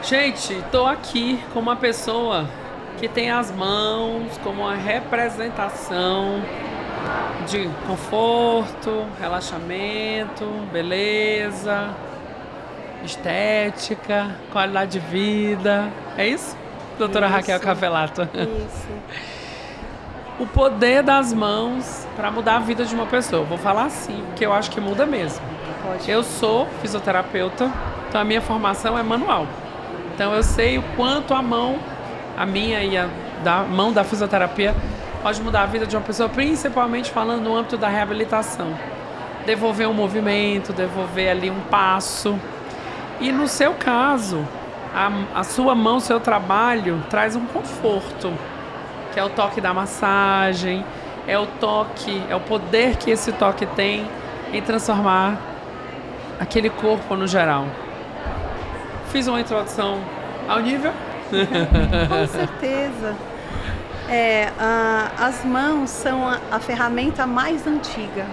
Gente, tô aqui com uma pessoa que tem as mãos como uma representação de conforto, relaxamento, beleza, estética, qualidade de vida. É isso? Doutora Raquel Isso, Cavelato. isso. O poder das mãos para mudar a vida de uma pessoa. Vou falar assim, porque eu acho que muda mesmo. Pode. Eu sou fisioterapeuta, então a minha formação é manual. Então eu sei o quanto a minha e a da mão da fisioterapia pode mudar a vida de uma pessoa, principalmente falando no âmbito da reabilitação. Devolver um movimento, devolver ali um passo. E no seu caso, a sua mão, o seu trabalho traz um conforto, que é o toque da massagem, é o toque, é o poder que esse toque tem em transformar aquele corpo no geral. Fiz uma introdução ao nível? Com certeza. As mãos são a ferramenta mais antiga,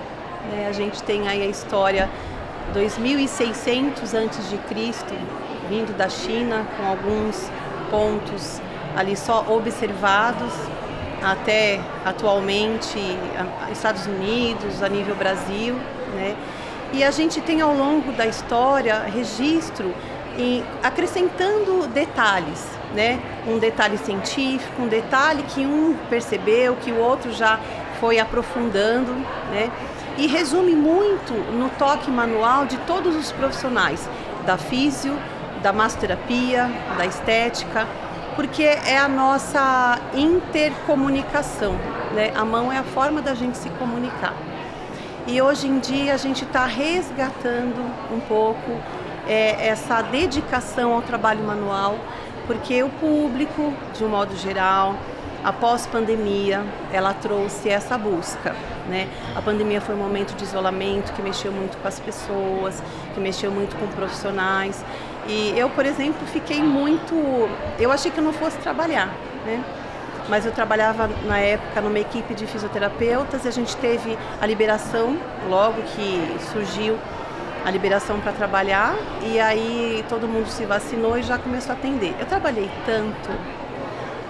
né? A gente tem aí a história 2600 antes de Cristo, vindo da China, com alguns pontos ali só observados, até atualmente Estados Unidos, a nível Brasil, né? E a gente tem ao longo da história registro acrescentando detalhes, né? Um detalhe científico, um detalhe que um percebeu, que o outro já foi aprofundando, né? E resume muito no toque manual de todos os profissionais, da físio, da massoterapia, da estética, porque é a nossa intercomunicação, né? A mão é a forma da gente se comunicar. E hoje em dia a gente está resgatando um pouco essa dedicação ao trabalho manual, porque o público, de um modo geral, após pandemia, ela trouxe essa busca, né? A pandemia foi um momento de isolamento que mexeu muito com as pessoas, que mexeu muito com profissionais. E eu, por exemplo, eu achei que eu não fosse trabalhar, né? Mas eu trabalhava na época numa equipe de fisioterapeutas e a gente teve a liberação, logo que surgiu a liberação para trabalhar, e aí todo mundo se vacinou e já começou a atender. Eu trabalhei tanto,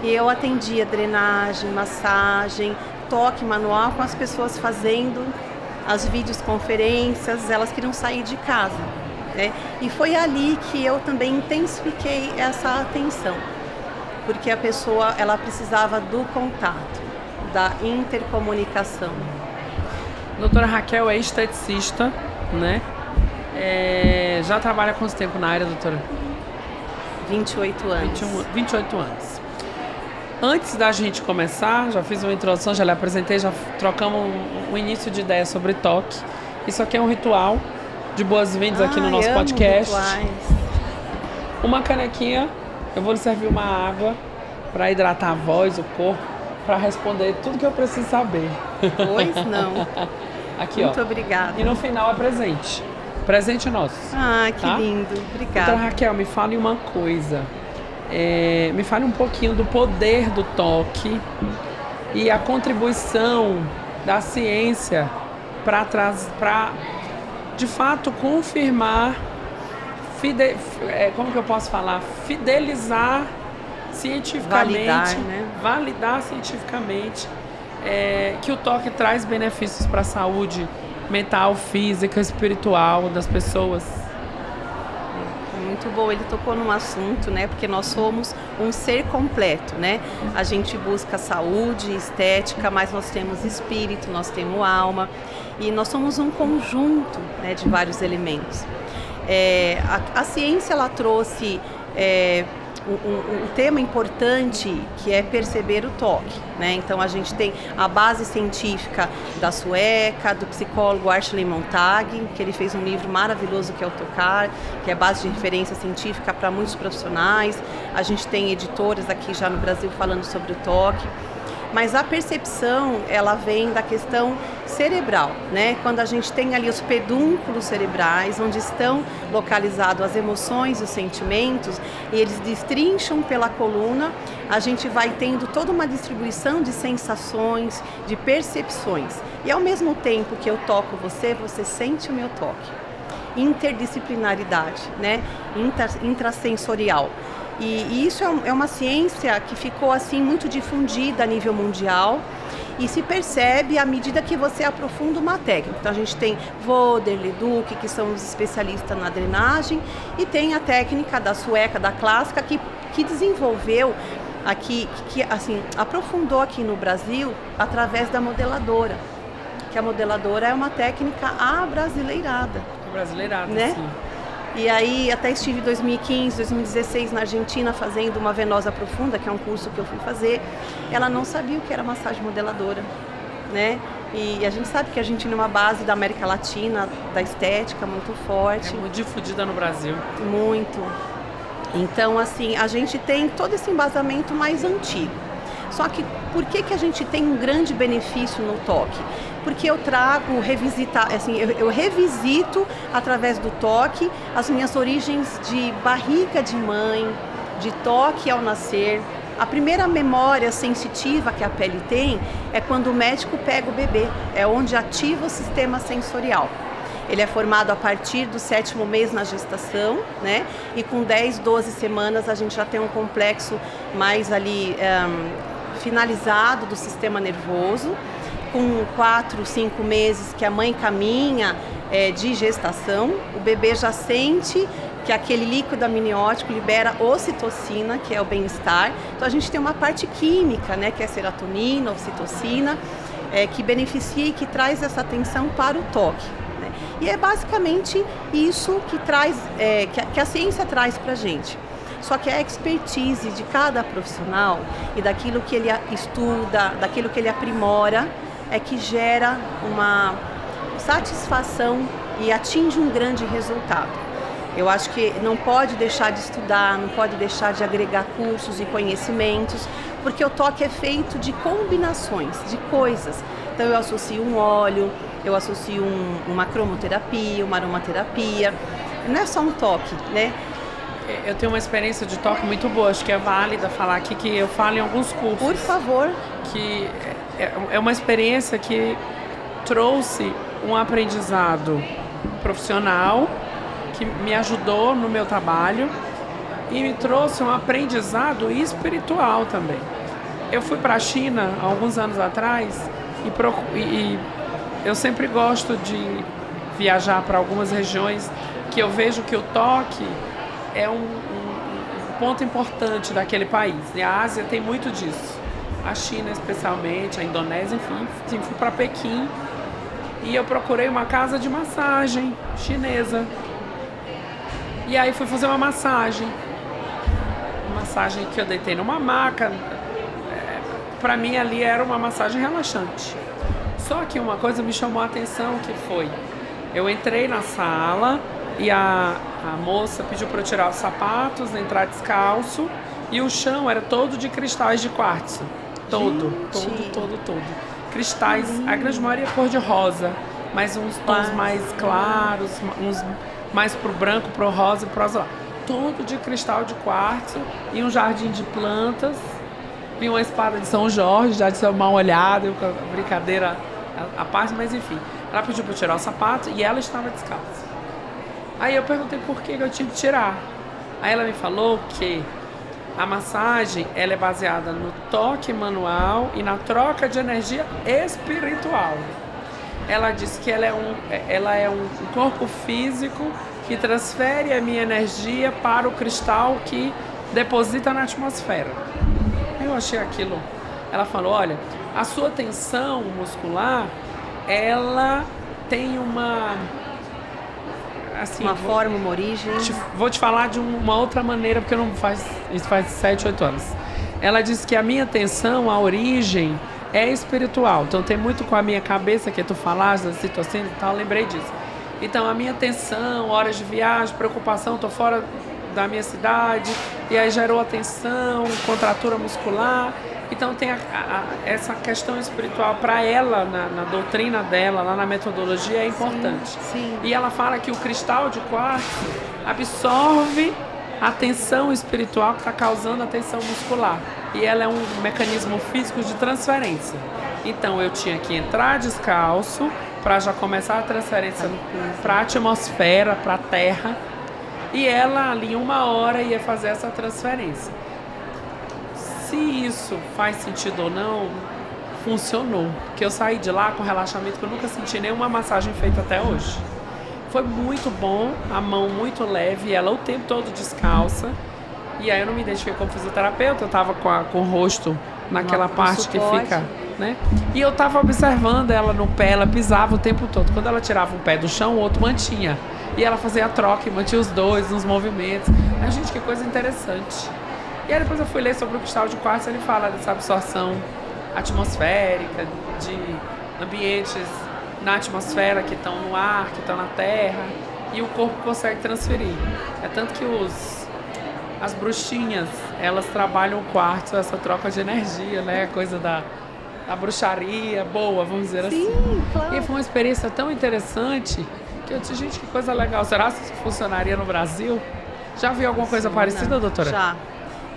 e eu atendia drenagem, massagem, toque manual com as pessoas fazendo as videoconferências, elas queriam sair de casa, né? E foi ali que eu também intensifiquei essa atenção, porque a pessoa ela precisava do contato, da intercomunicação. Doutora Raquel é esteticista, né? Já trabalha há quanto tempo na área, doutora? 28 anos. 28 anos. Antes da gente começar, já fiz uma introdução, já lhe apresentei, já trocamos um início de ideia sobre toque. Isso aqui é um ritual de boas-vindas aqui no nosso podcast. Rituais. Uma canequinha, eu vou lhe servir uma água para hidratar a voz, o corpo, para responder tudo que eu preciso saber. Pois não. Aqui, Muito ó. obrigada. E no final é presente. Presente nosso. Ah, que tá? lindo. Obrigada. Então, Raquel, me fale uma coisa. Me fale um pouquinho do poder do toque e a contribuição da ciência para, de fato, confirmar, como que eu posso falar? Fidelizar cientificamente, validar cientificamente que o toque traz benefícios para a saúde mental, física, espiritual das pessoas. Muito bom, ele tocou num assunto, né? Porque nós somos um ser completo, né? A gente busca saúde, estética, mas nós temos espírito, nós temos alma e nós somos um conjunto, né, de vários elementos. A ciência ela trouxe um tema importante que é perceber o toque, né? Então a gente tem a base científica da sueca, do psicólogo Ashley Montag, que ele fez um livro maravilhoso que é o Tocar, que é base de referência científica para muitos profissionais. A gente tem editoras aqui já no Brasil falando sobre o toque. Mas a percepção, ela vem da questão cerebral, né? Quando a gente tem ali os pedúnculos cerebrais, onde estão localizados as emoções e os sentimentos, e eles destrincham pela coluna, a gente vai tendo toda uma distribuição de sensações, de percepções. E ao mesmo tempo que eu toco você, você sente o meu toque. interdisciplinaridade, né? Intrasensorial. E isso é uma ciência que ficou assim muito difundida a nível mundial e se percebe à medida que você aprofunda uma técnica. Então a gente tem Voder, Leduc, que são os especialistas na drenagem, e tem a técnica da sueca, da clássica, que desenvolveu aqui, que assim, aprofundou aqui no Brasil através da modeladora. Que a modeladora é uma técnica abrasileirada. Brasileirada, né? Sim. E aí até estive em 2015, 2016 na Argentina fazendo uma venosa profunda, que é um curso que eu fui fazer. Ela não sabia o que era massagem modeladora, né? E a gente sabe que a Argentina é uma base da América Latina, da estética muito forte. É muito difundida no Brasil. Muito. Então, assim, a gente tem todo esse embasamento mais antigo. Só que por que a gente tem um grande benefício no toque? Porque eu trago, eu revisito através do toque as minhas origens de barriga de mãe, de toque ao nascer. A primeira memória sensitiva que a pele tem é quando o médico pega o bebê, é onde ativa o sistema sensorial. Ele é formado a partir do 7º mês na gestação, né? E com 10, 12 semanas a gente já tem um complexo mais ali finalizado do sistema nervoso. Com 4, 5 meses que a mãe caminha de gestação, o bebê já sente que aquele líquido amniótico libera ocitocina, que é o bem-estar. Então a gente tem uma parte química, né, que é serotonina, ocitocina, que beneficia e que traz essa atenção para o toque. Né? E é basicamente isso que traz, que a ciência traz para a gente. Só que a expertise de cada profissional e daquilo que ele estuda, daquilo que ele aprimora, é que gera uma satisfação e atinge um grande resultado. Eu acho que não pode deixar de estudar, não pode deixar de agregar cursos e conhecimentos, porque o toque é feito de combinações, de coisas. Então eu associo um óleo, eu associo uma cromoterapia, uma aromaterapia. Não é só um toque, né? Eu tenho uma experiência de toque muito boa, acho que é válida falar aqui, que eu falo em alguns cursos. Por favor. Que é uma experiência que trouxe um aprendizado profissional, que me ajudou no meu trabalho e me trouxe um aprendizado espiritual também. Eu fui para a China há alguns anos atrás e eu sempre gosto de viajar para algumas regiões que eu vejo que o toque é um ponto importante daquele país. E a Ásia tem muito disso. A China especialmente, a Indonésia, enfim. Fui para Pequim e eu procurei uma casa de massagem chinesa. E aí fui fazer uma massagem que eu deitei numa maca. Para mim ali era uma massagem relaxante. Só que uma coisa me chamou a atenção, que foi, eu entrei na sala e a moça pediu para eu tirar os sapatos, entrar descalço, e o chão era todo de cristais de quartzo. Todo. Cristais, a grande maioria é cor de rosa, mas uns tons mais claros, uns mais pro branco, pro rosa e pro azul. Todo de cristal de quartzo e um jardim de plantas. Vi uma espada de São Jorge, já de ser mal olhada, brincadeira à parte, mas enfim. Ela pediu para eu tirar o sapato e ela estava descalça. Aí eu perguntei por que eu tinha que tirar. Aí ela me falou que a massagem ela é baseada no toque manual e na troca de energia espiritual. Ela disse que ela é um corpo físico que transfere a minha energia para o cristal que deposita na atmosfera. Eu achei aquilo. Ela falou, olha, a sua tensão muscular, ela tem uma... Assim, uma forma, uma origem. Vou te falar de uma outra maneira, porque isso faz 7, 8 anos. Ela disse que a minha tensão, a origem, é espiritual. Então tem muito com a minha cabeça, que tu falaste, da citocina e tal, eu lembrei disso. Então a minha tensão, horas de viagem, preocupação, tô fora da minha cidade, e aí gerou a tensão, contratura muscular. Então tem essa questão espiritual para ela, na doutrina dela, lá na metodologia, é importante. Sim. E ela fala que o cristal de quartzo absorve a tensão espiritual que está causando a tensão muscular. E ela é um mecanismo físico de transferência. Então eu tinha que entrar descalço para já começar a transferência para a atmosfera, para a terra. E ela ali em 1 hora ia fazer essa transferência. Se isso faz sentido ou não, funcionou. Porque eu saí de lá com relaxamento que eu nunca senti nenhuma massagem feita até hoje. Foi muito bom, a mão muito leve, ela o tempo todo descalça. E aí eu não me identifiquei como fisioterapeuta, eu tava com o rosto naquela parte que fica, né? E eu tava observando ela no pé, ela pisava o tempo todo. Quando ela tirava um pé do chão, o outro mantinha. E ela fazia a troca e mantinha os dois nos movimentos. Ai, gente, que coisa interessante. E aí depois eu fui ler sobre o cristal de quartzo, ele fala dessa absorção atmosférica, de ambientes na atmosfera que estão no ar, que estão na terra, e o corpo consegue transferir. É tanto que as bruxinhas, elas trabalham o quartzo, essa troca de energia, né? Coisa da bruxaria boa, vamos dizer assim. Claro. E foi uma experiência tão interessante que eu disse, gente, que coisa legal. Será que isso funcionaria no Brasil? Já viu alguma coisa parecida, doutora? Já.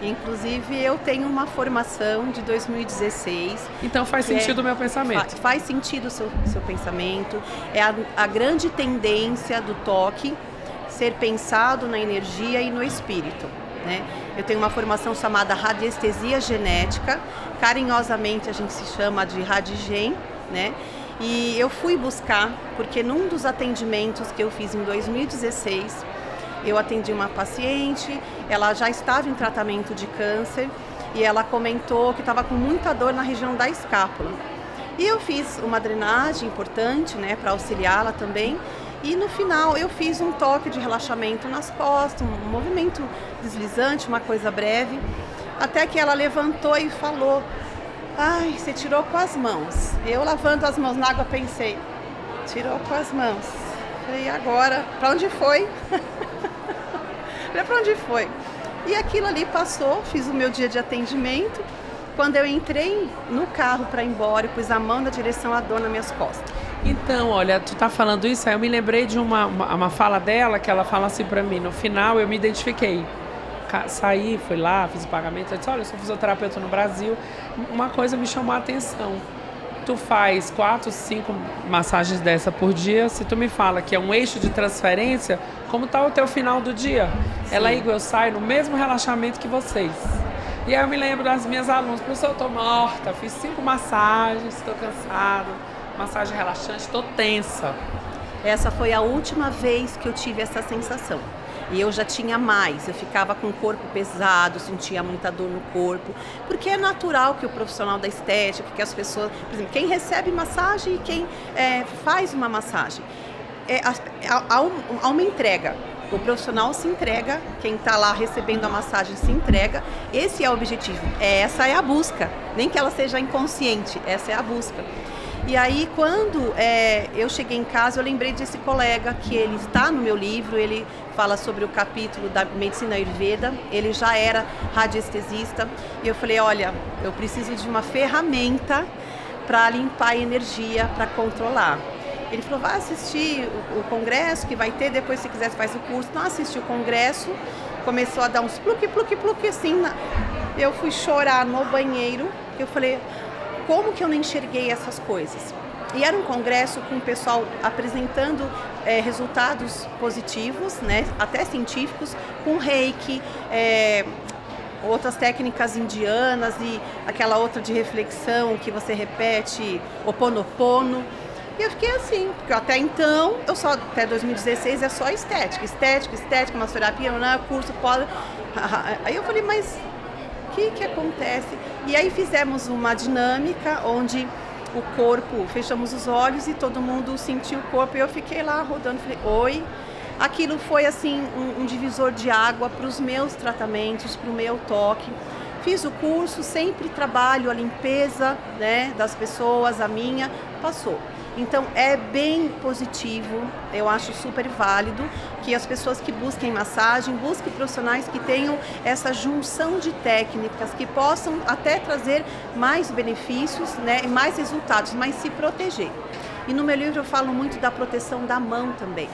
Inclusive, eu tenho uma formação de 2016. Então faz sentido o meu pensamento. Faz sentido o seu pensamento. É a grande tendência do toque ser pensado na energia e no espírito, né? Eu tenho uma formação chamada radiestesia genética. Carinhosamente a gente se chama de Radigen, né? E eu fui buscar, porque num dos atendimentos que eu fiz em 2016, eu atendi uma paciente, ela já estava em tratamento de câncer e ela comentou que estava com muita dor na região da escápula. E eu fiz uma drenagem importante, né, para auxiliá-la também. E no final eu fiz um toque de relaxamento nas costas, um movimento deslizante, uma coisa breve, até que ela levantou e falou: ai, você tirou com as mãos. Eu lavando as mãos na água pensei, tirou com as mãos. E agora, para onde foi? Para onde foi? E aquilo ali passou, fiz o meu dia de atendimento. Quando eu entrei no carro para ir embora, eu pus a mão na direção à dor nas minhas costas. Então, olha, tu tá falando isso, aí eu me lembrei de uma fala dela, que ela fala assim pra mim, no final eu me identifiquei. Saí, fui lá, fiz o pagamento, eu disse, olha, eu sou fisioterapeuta no Brasil, uma coisa me chamou a atenção. Tu faz 4, 5 massagens dessa por dia, se tu me fala que é um eixo de transferência, como tá o teu final do dia? Sim. Ela, Igor, eu saio no mesmo relaxamento que vocês. E aí eu me lembro das minhas alunas, professor, eu tô morta, fiz 5 massagens, estou cansada, massagem relaxante, estou tensa. Essa foi a última vez que eu tive essa sensação. E eu já tinha mais, eu ficava com o corpo pesado, sentia muita dor no corpo, porque é natural que o profissional da estética, que as pessoas, por exemplo, quem recebe massagem e quem faz uma massagem, há uma entrega. O profissional se entrega, quem está lá recebendo a massagem se entrega, esse é o objetivo, essa é a busca, nem que ela seja inconsciente, essa é a busca. E aí, quando eu cheguei em casa, eu lembrei desse colega, que ele está no meu livro, ele fala sobre o capítulo da medicina Ayurveda, ele já era radiestesista, e eu falei, olha, eu preciso de uma ferramenta para limpar a energia, para controlar. Ele falou, vai assistir o congresso que vai ter, depois se quiser você faz o curso. Não assisti o congresso, começou a dar uns pluque assim, eu fui chorar no banheiro, eu falei, como que eu não enxerguei essas coisas? E era um congresso com o pessoal apresentando resultados positivos, né, até científicos, com reiki, outras técnicas indianas e aquela outra de reflexão que você repete, Ho'oponopono. E eu fiquei assim, porque até então, até 2016 é só estética, massoterapia, curso, pode. Aí eu falei, mas o que acontece? E aí fizemos uma dinâmica onde o corpo, fechamos os olhos e todo mundo sentiu o corpo, e eu fiquei lá rodando, falei, oi. Aquilo foi assim um divisor de água para os meus tratamentos, para o meu toque. Fiz o curso, sempre trabalho a limpeza, né, das pessoas, a minha, passou. Então é bem positivo, eu acho super válido que as pessoas que busquem massagem, busquem profissionais que tenham essa junção de técnicas, que possam até trazer mais benefícios, né, e mais resultados, mas se proteger. E no meu livro eu falo muito da proteção da mão também.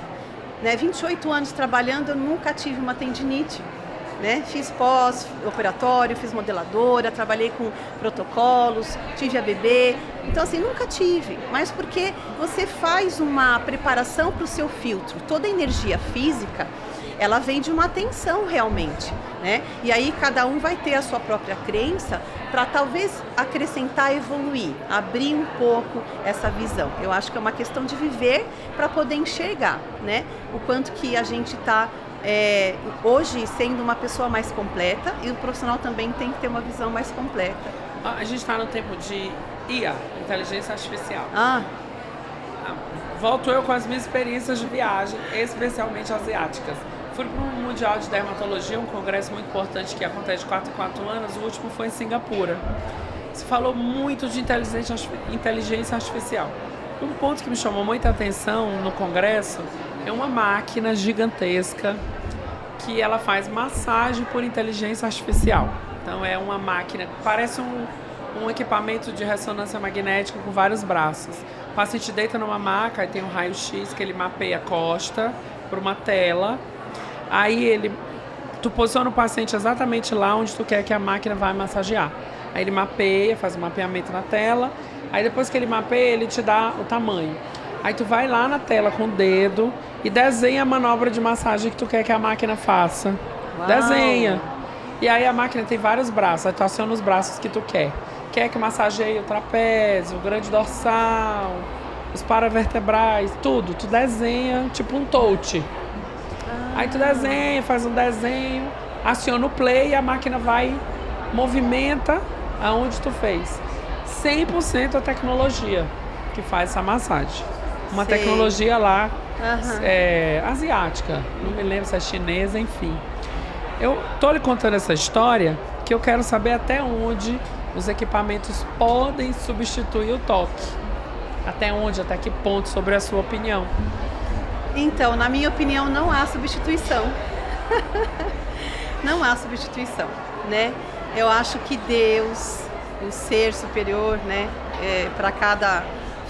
28 anos trabalhando, eu nunca tive uma tendinite. né? Fiz pós-operatório, fiz modeladora, trabalhei com protocolos, tive a bebê. Então, assim, nunca tive, mas porque você faz uma preparação para o seu filtro. Toda a energia física, ela vem de uma atenção realmente, né? E aí cada um vai ter a sua própria crença para talvez acrescentar, evoluir, abrir um pouco essa visão. Eu acho que é uma questão de viver para poder enxergar, né? O quanto que a gente está hoje sendo uma pessoa mais completa, e o profissional também tem que ter uma visão mais completa. A gente está no tempo de IA, inteligência artificial. Volto eu com as minhas experiências de viagem, especialmente asiáticas. Fui para um Mundial de Dermatologia, um congresso muito importante que acontece de 4 em 4 anos, o último foi em Singapura. Se falou muito de inteligência artificial. Um ponto que me chamou muita atenção no congresso é uma máquina gigantesca que ela faz massagem por inteligência artificial. Então é uma máquina, parece um equipamento de ressonância magnética com vários braços. O paciente deita numa maca e tem um raio-x que ele mapeia a costa por uma tela. Aí tu posiciona o paciente exatamente lá onde tu quer que a máquina vai massagear. Aí ele mapeia, faz um mapeamento na tela. Aí depois que ele mapeia, ele te dá o tamanho. Aí tu vai lá na tela com o dedo e desenha a manobra de massagem que tu quer que a máquina faça. Uau. Desenha. E aí a máquina tem vários braços, aí tu aciona os braços que tu quer. Quer que massageie o trapézio, o grande dorsal, os paravertebrais, tudo. Tu desenha tipo um touch. Aí tu desenha, faz um desenho, aciona o play e a máquina vai, movimenta aonde tu fez. 100% a tecnologia que faz essa massagem. Uma Sei. Tecnologia lá asiática, não me lembro se é chinesa, enfim. Eu tô lhe contando essa história que eu quero saber até onde os equipamentos podem substituir o toque. Até onde, até que ponto, sobre a sua opinião. Então, na minha opinião, não há substituição. Não há substituição, né? Eu acho que Deus, o ser superior, né? Para cada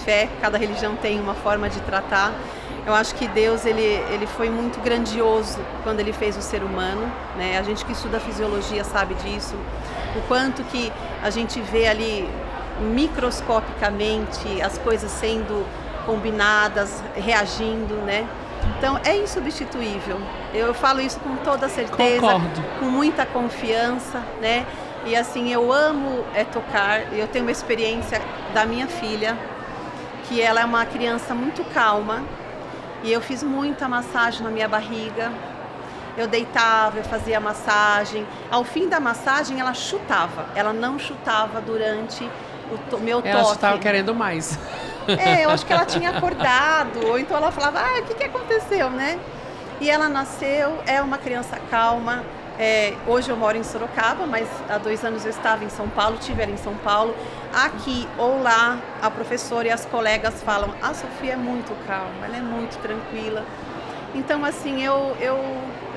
fé, cada religião tem uma forma de tratar. Eu acho que Deus, ele foi muito grandioso quando ele fez o ser humano, né? A gente que estuda fisiologia sabe disso. O quanto que a gente vê ali microscopicamente as coisas sendo combinadas, reagindo, né? Então é insubstituível. Eu falo isso com toda certeza. Concordo. Com muita confiança, né? E assim, eu amo tocar. Eu tenho uma experiência da minha filha, que ela é uma criança muito calma, e eu fiz muita massagem na minha barriga. Eu deitava, eu fazia massagem. Ao fim da massagem, ela chutava. Ela não chutava durante o meu toque. Ela estava querendo mais. Eu acho que ela tinha acordado, ou então ela falava, o que aconteceu, né? E ela nasceu, é uma criança calma. Hoje eu moro em Sorocaba, mas há 2 anos eu estava em São Paulo, tive ela em São Paulo. Aqui ou lá, a professora e as colegas falam, a Sofia é muito calma, ela é muito tranquila. Então, assim, eu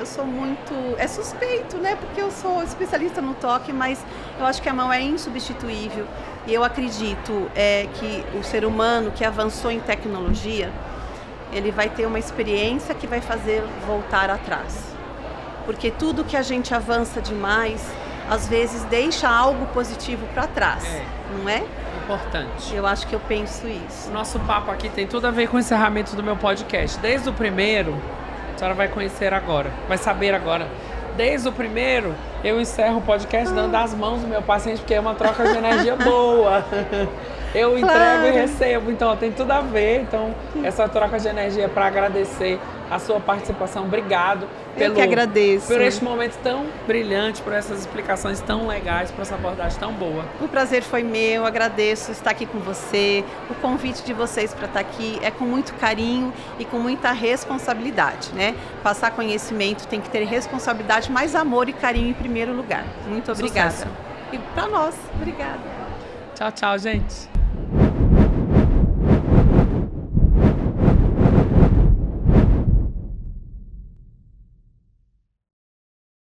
sou muito... É suspeito, né? Porque eu sou especialista no toque, mas eu acho que a mão é insubstituível. E eu acredito que o ser humano que avançou em tecnologia, ele vai ter uma experiência que vai fazer voltar atrás. Porque tudo que a gente avança demais, às vezes deixa algo positivo para trás, não é? Importante. Eu acho que eu penso isso. O nosso papo aqui tem tudo a ver com o encerramento do meu podcast. Desde o primeiro, a senhora vai conhecer agora, vai saber agora. Desde o primeiro, eu encerro o podcast dando as mãos do meu paciente, porque é uma troca de energia boa. Eu entrego e recebo, então tem tudo a ver. Então, essa troca de energia é para agradecer a sua participação. Obrigado Eu que agradeço. por este momento tão brilhante, por essas explicações tão legais, por essa abordagem tão boa. O prazer foi meu, agradeço estar aqui com você. O convite de vocês para estar aqui é com muito carinho e com muita responsabilidade, né? Passar conhecimento tem que ter responsabilidade, mas amor e carinho em primeiro lugar. Muito obrigada. Sucesso. E para nós, obrigada. Tchau, tchau, gente.